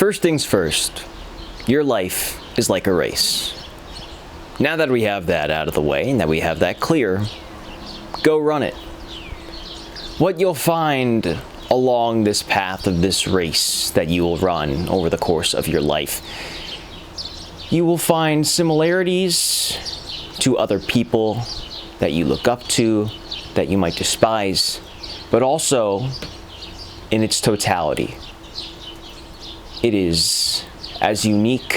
First things first, your life is like a race. Now that we have that out of the way and that we have that clear, go run it. What you'll find along this path of this race that you will run over the course of your life, you will find similarities to other people that you look up to, that you might despise, but also in its totality. It is as unique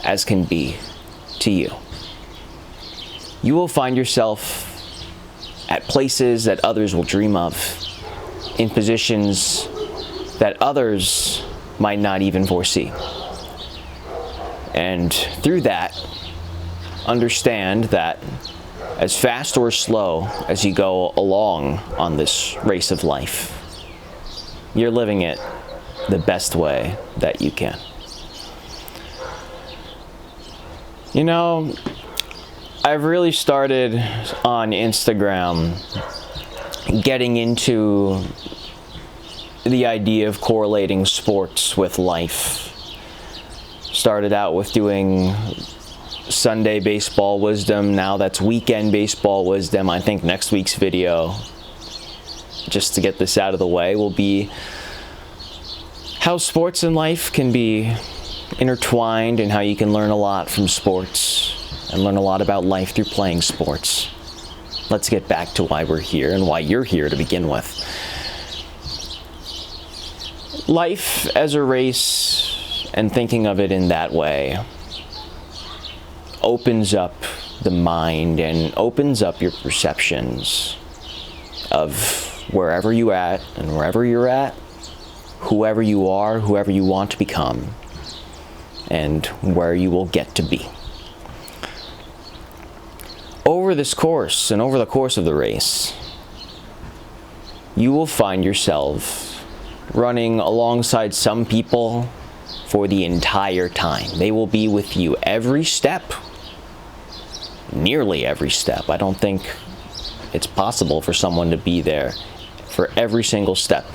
as can be to you. You will find yourself at places that others will dream of, in positions that others might not even foresee. And through that, understand that as fast or slow as you go along on this race of life, you're living it the best way that you can. You know, I've really started on Instagram getting into the idea of correlating sports with life. Started out with doing Sunday baseball wisdom. Now that's weekend baseball wisdom. I think next week's video, just to get this out of the way, will be how sports and life can be intertwined and how you can learn a lot from sports and learn a lot about life through playing sports. Let's get back to why we're here and why you're here to begin with. Life as a race, and thinking of it in that way, opens up the mind and opens up your perceptions of wherever you're at and wherever you're at, whoever you are, whoever you want to become, and where you will get to be. Over this course and over the course of the race, you will find yourself running alongside some people for the entire time. They will be with you every step, nearly every step. I don't think it's possible for someone to be there for every single step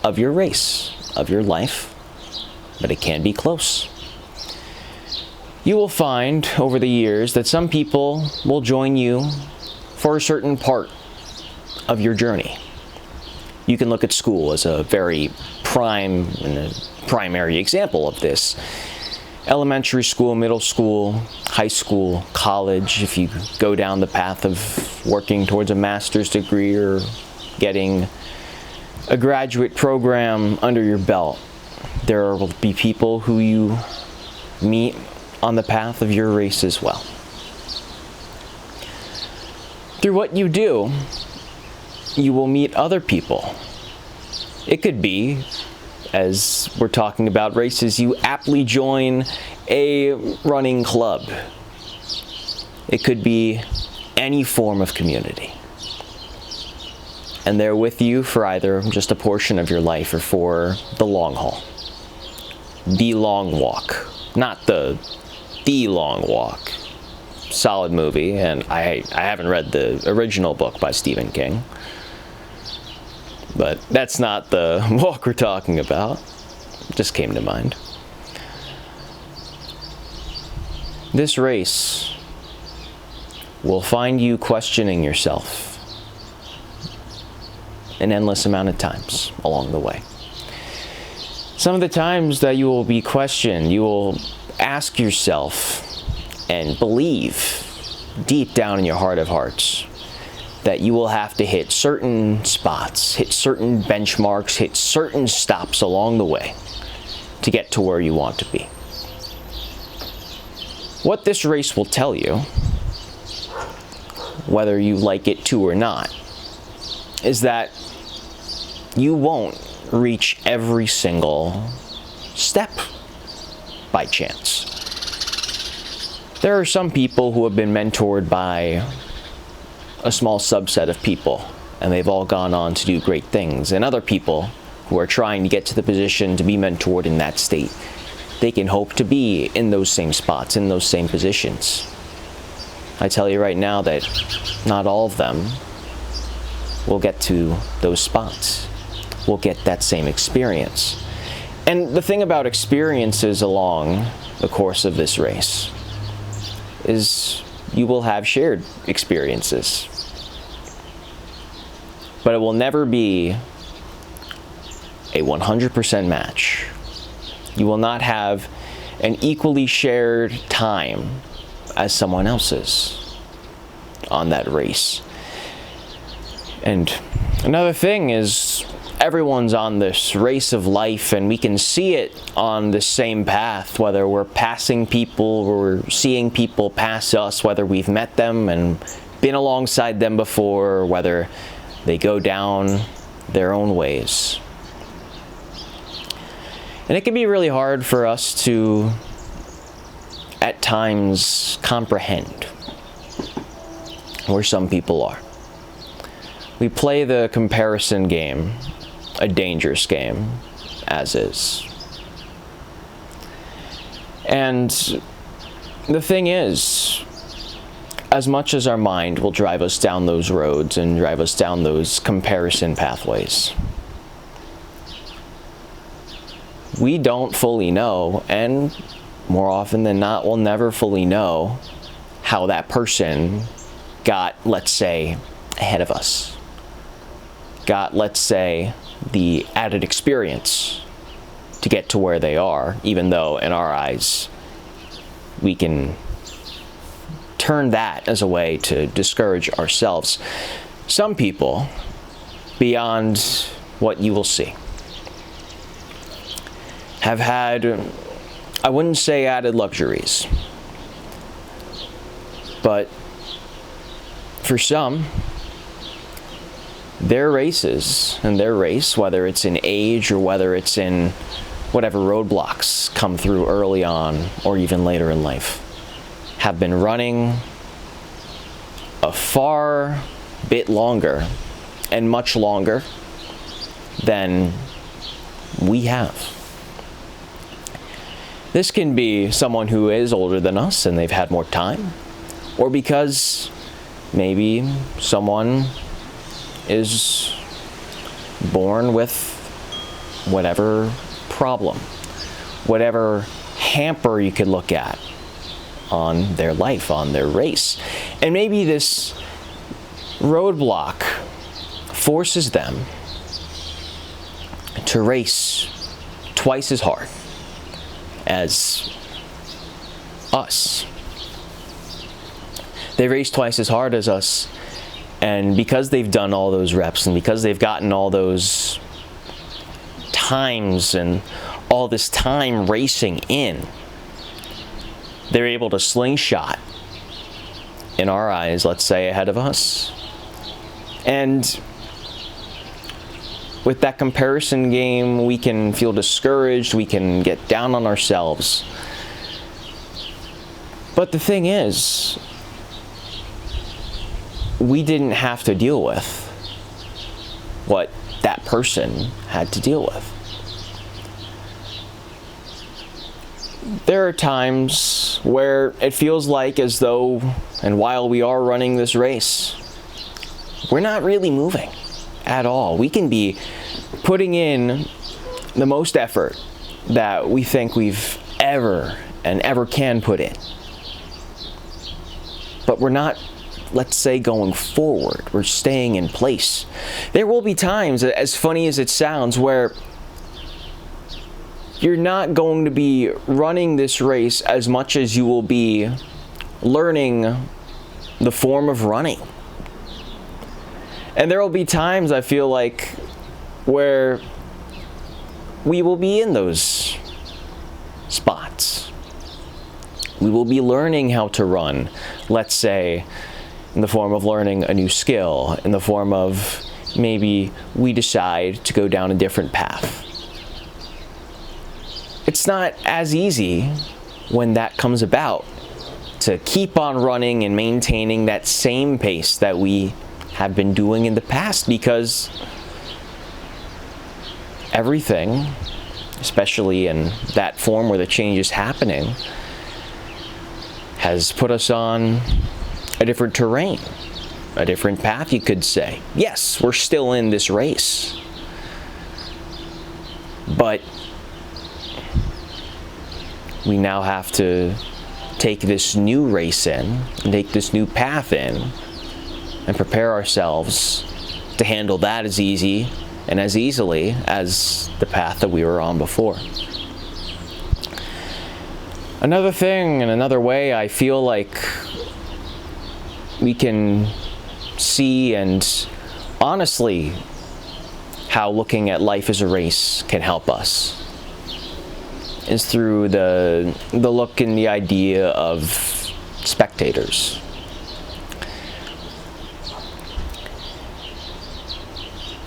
of your race, of your life, but it can be close. You will find over the years that some people will join you for a certain part of your journey. You can look at school as a very prime and a primary example of this. Elementary school, middle school, high school, college, if you go down the path of working towards a master's degree or getting a graduate program under your belt, there will be people who you meet on the path of your race as well. Through what you do, you will meet other people. It could be, as we're talking about races, you aptly join a running club. It could be any form of community. And they're with you for either just a portion of your life or for the long haul. The Long Walk. Not the Long Walk. Solid movie, and I haven't read the original book by Stephen King. But that's not the walk we're talking about. It just came to mind. This race will find you questioning yourself an endless amount of times along the way. Some of the times that you will be questioned, you will ask yourself and believe deep down in your heart of hearts that you will have to hit certain spots, hit certain benchmarks, hit certain stops along the way to get to where you want to be. What this race will tell you, whether you like it to or not, is that you won't reach every single step by chance. There are some people who have been mentored by a small subset of people, and they've all gone on to do great things. And other people who are trying to get to the position to be mentored in that state, they can hope to be in those same spots, in those same positions. I tell you right now that not all of them will get to those spots, will get that same experience. And the thing about experiences along the course of this race is you will have shared experiences. But it will never be a 100% match. You will not have an equally shared time as someone else's on that race. And another thing is, everyone's on this race of life, and we can see it on the same path, whether we're passing people or we're seeing people pass us, whether we've met them and been alongside them before, or whether they go down their own ways. And it can be really hard for us to, at times, comprehend where some people are. We play the comparison game, a dangerous game, as is. And the thing is, as much as our mind will drive us down those roads and drive us down those comparison pathways, we don't fully know, and more often than not, we'll never fully know how that person got, let's say, ahead of us. Got, let's say, the added experience to get to where they are, even though in our eyes we can turn that as a way to discourage ourselves. Some people, beyond what you will see, have had, I wouldn't say added luxuries, but for some, their races and their race, whether it's in age or whether it's in whatever roadblocks come through early on or even later in life, have been running a far bit longer and much longer than we have. This can be someone who is older than us and they've had more time, or because maybe someone is born with whatever problem, whatever hamper you could look at on their life, on their race. And maybe this roadblock forces them to race twice as hard as us. They race twice as hard as us, and because they've done all those reps and because they've gotten all those times and all this time racing in, they're able to slingshot, in our eyes, let's say, ahead of us. And with that comparison game, we can feel discouraged, we can get down on ourselves. But the thing is, we didn't have to deal with what that person had to deal with. There are times where it feels like as though, and while we are running this race, we're not really moving at all. We can be putting in the most effort that we think we've ever can put in. But we're not, let's say, going forward. We're staying in place. There will be times, as funny as it sounds, where you're not going to be running this race as much as you will be learning the form of running. And there will be times, I feel like, where we will be in those spots. We will be learning how to run, let's say, in the form of learning a new skill, in the form of maybe we decide to go down a different path. It's not as easy when that comes about to keep on running and maintaining that same pace that we have been doing in the past, because everything, especially in that form where the change is happening, has put us on a different terrain, a different path, you could say. Yes, we're still in this race, but we now have to take this new race in, and take this new path in, and prepare ourselves to handle that as easy and as easily as the path that we were on before. Another thing and another way I feel like we can see, and honestly, how looking at life as a race can help us, is through the look and the idea of spectators.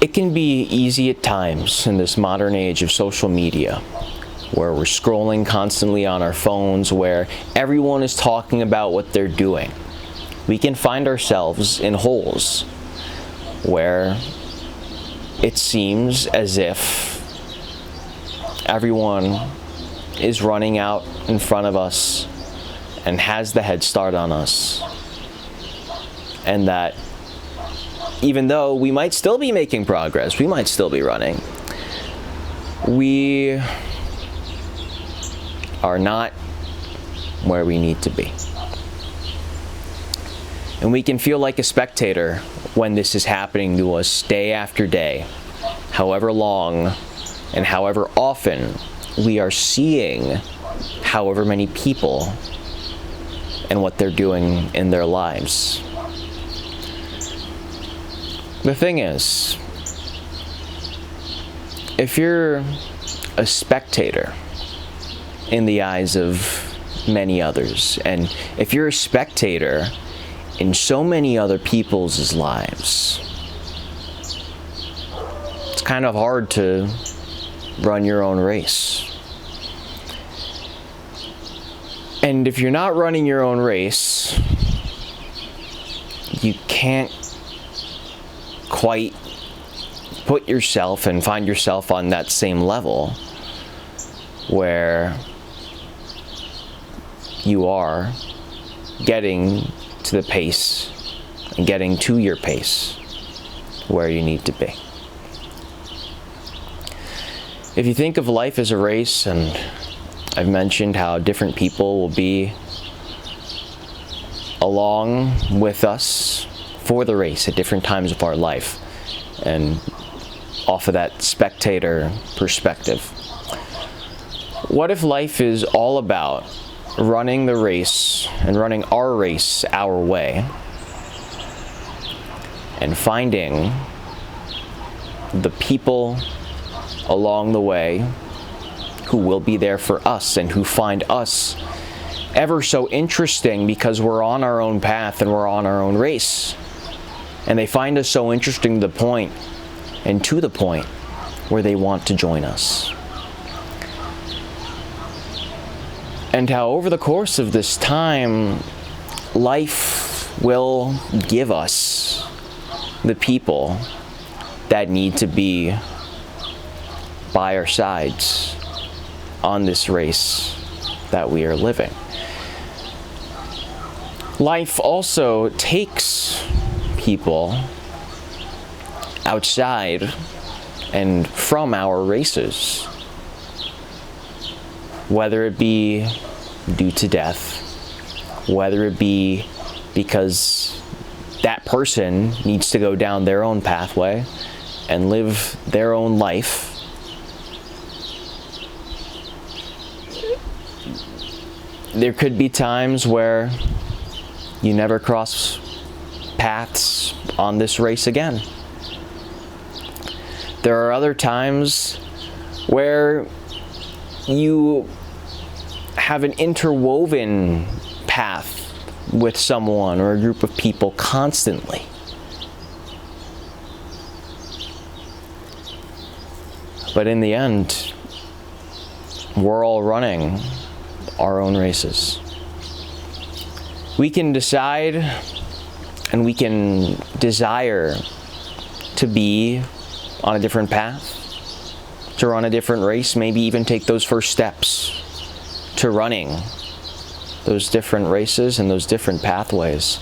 It can be easy at times in this modern age of social media, where we're scrolling constantly on our phones, where everyone is talking about what they're doing. We can find ourselves in holes where it seems as if everyone is running out in front of us and has the head start on us, and that even though we might still be making progress, we might still be running, we are not where we need to be. And we can feel like a spectator when this is happening to us day after day, however long and however often we are seeing however many people and what they're doing in their lives. The thing is, if you're a spectator in the eyes of many others, and if you're a spectator in so many other people's lives, it's kind of hard to run your own race. And if you're not running your own race, you can't quite put yourself and find yourself on that same level where you are getting to the pace and getting to your pace where you need to be. If you think of life as a race, and I've mentioned how different people will be along with us for the race at different times of our life, and off of that spectator perspective. What if life is all about running the race and running our race our way, and finding the people along the way who will be there for us and who find us ever so interesting because we're on our own path and we're on our own race, and they find us so interesting to the point where they want to join us. And how over the course of this time, life will give us the people that need to be by our sides on this race that we are living. Life also takes people outside and from our races, whether it be due to death, whether it be because that person needs to go down their own pathway and live their own life. There could be times where you never cross paths on this race again. There are other times where you have an interwoven path with someone or a group of people constantly. But in the end, we're all running our own races. We can decide and we can desire to be on a different path, to run a different race, maybe even take those first steps to running those different races and those different pathways.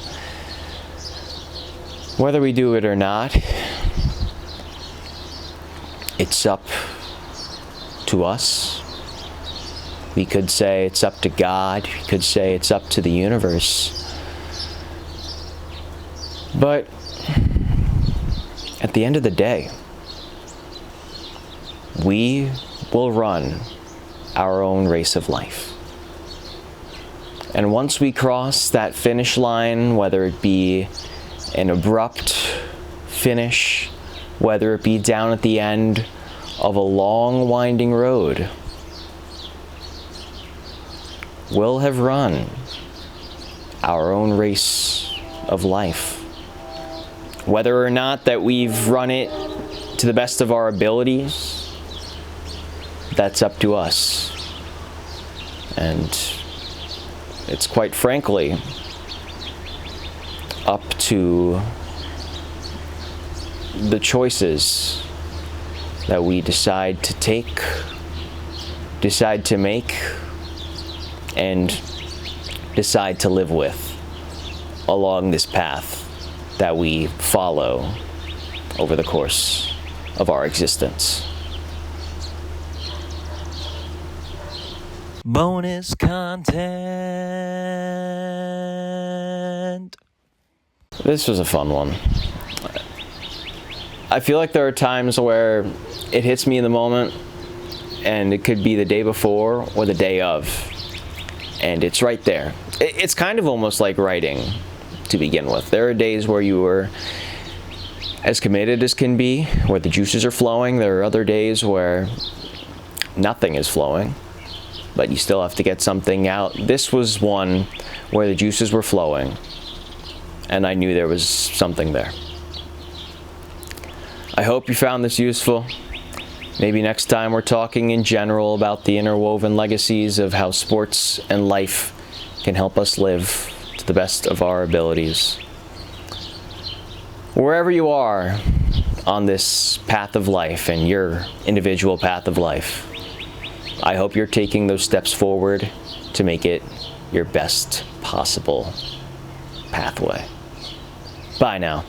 Whether we do it or not, it's up to us We could say it's up to God. We could say it's up to the universe. But at the end of the day, we will run our own race of life. And once we cross that finish line, whether it be an abrupt finish, whether it be down at the end of a long winding road, we'll have run our own race of life. Whether or not that we've run it to the best of our abilities, that's up to us. And it's quite frankly up to the choices that we decide to take, decide to make, and decide to live with along this path that we follow over the course of our existence. Bonus content. This was a fun one. I feel like there are times where it hits me in the moment, and it could be the day before or the day of, and it's right there. It's kind of almost like writing to begin with. There are days where you are as committed as can be, where the juices are flowing. There are other days where nothing is flowing, but you still have to get something out. This was one where the juices were flowing, and I knew there was something there. I hope you found this useful. Maybe next time we're talking in general about the interwoven legacies of how sports and life can help us live to the best of our abilities. Wherever you are on this path of life and your individual path of life, I hope you're taking those steps forward to make it your best possible pathway. Bye now.